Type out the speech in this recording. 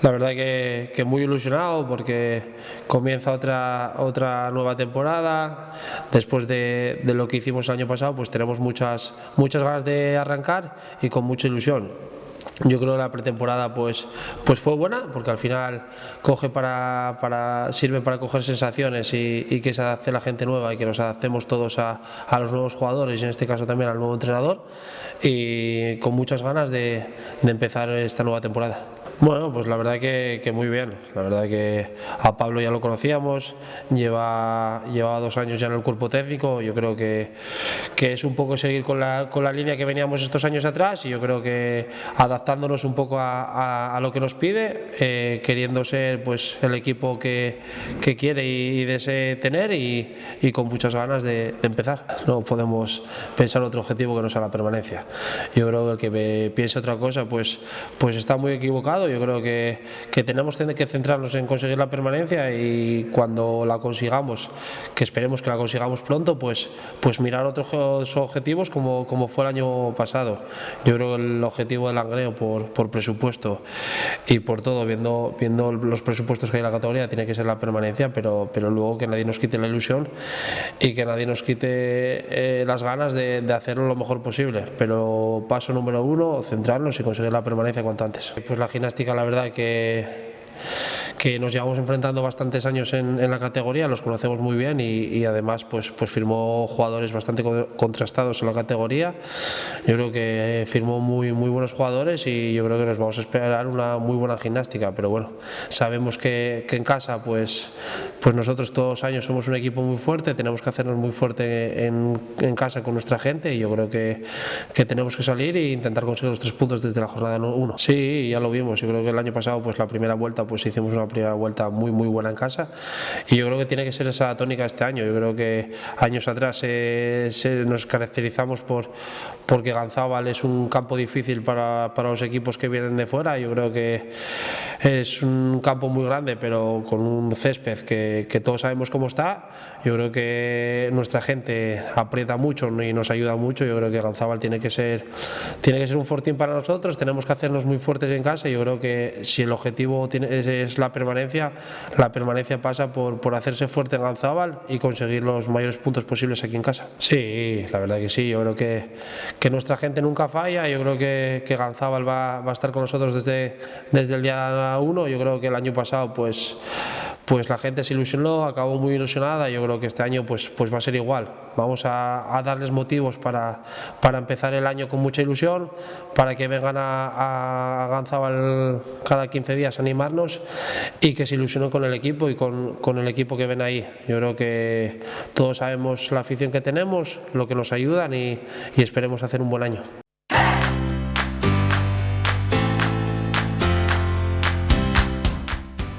La verdad que muy ilusionado porque comienza otra nueva temporada. Después de lo que hicimos el año pasado, pues tenemos muchas ganas de arrancar y con mucha ilusión. Yo creo que la pretemporada pues fue buena porque al final sirve para coger sensaciones y que se adapte la gente nueva y que nos adaptemos todos a los nuevos jugadores y en este caso también al nuevo entrenador, y con muchas ganas de empezar esta nueva temporada. Bueno, pues la verdad que muy bien. La verdad que a Pablo ya lo conocíamos, llevaba 2 años ya en el cuerpo técnico. Yo creo que es un poco seguir con la línea que veníamos estos años atrás, y yo creo que adaptándonos un poco a lo que nos pide, queriendo ser pues el equipo que quiere y desee tener, y con muchas ganas de empezar. No podemos pensar otro objetivo que no sea la permanencia. Yo creo que el que piense otra cosa pues está muy equivocado. Yo creo que tenemos que centrarnos en conseguir la permanencia, y cuando la consigamos, que esperemos que la consigamos pronto, pues mirar otros objetivos como fue el año pasado. Yo creo que el objetivo del Langreo por presupuesto y por todo, viendo los presupuestos que hay en la categoría, tiene que ser la permanencia, pero luego que nadie nos quite la ilusión y que nadie nos quite las ganas de hacerlo lo mejor posible. Pero paso número 1, centrarnos y conseguir la permanencia cuanto antes. Pues la gimnástica, la verdad que nos llevamos enfrentando bastantes años en la categoría, los conocemos muy bien, y además pues firmó jugadores bastante contrastados en la categoría. Yo creo que firmó muy buenos jugadores, y yo creo que nos vamos a esperar una muy buena gimnástica. Pero bueno, sabemos que en casa pues nosotros todos los años somos un equipo muy fuerte, tenemos que hacernos muy fuerte en casa con nuestra gente, y yo creo que tenemos que salir e intentar conseguir los 3 puntos desde la jornada 1. Sí, ya lo vimos. Yo creo que el año pasado pues la primera vuelta pues hicimos una primera vuelta muy buena en casa, y yo creo que tiene que ser esa tónica este año. Yo creo que años atrás nos caracterizamos porque Ganzábal es un campo difícil para los equipos que vienen de fuera. Yo creo que es un campo muy grande, pero con un césped que todos sabemos cómo está. Yo creo que nuestra gente aprieta mucho y nos ayuda mucho. Yo creo que Ganzábal tiene que ser un fortín para nosotros. Tenemos que hacernos muy fuertes en casa. Yo creo que si el objetivo es la permanencia pasa por hacerse fuerte en Ganzábal y conseguir los mayores puntos posibles aquí en casa. Sí, la verdad que sí. Yo creo que nuestra gente nunca falla. Yo creo que Ganzábal va a estar con nosotros desde el día 1. Yo creo que el año pasado pues la gente se ilusionó, acabó muy ilusionada. Yo creo que este año pues va a ser igual. Vamos a darles motivos para empezar el año con mucha ilusión, para que vengan a Ganzábal cada 15 días a animarnos, y que se ilusionen con el equipo y con el equipo que ven ahí. Yo creo que todos sabemos la afición que tenemos, lo que nos ayudan, y esperemos hacer un buen año.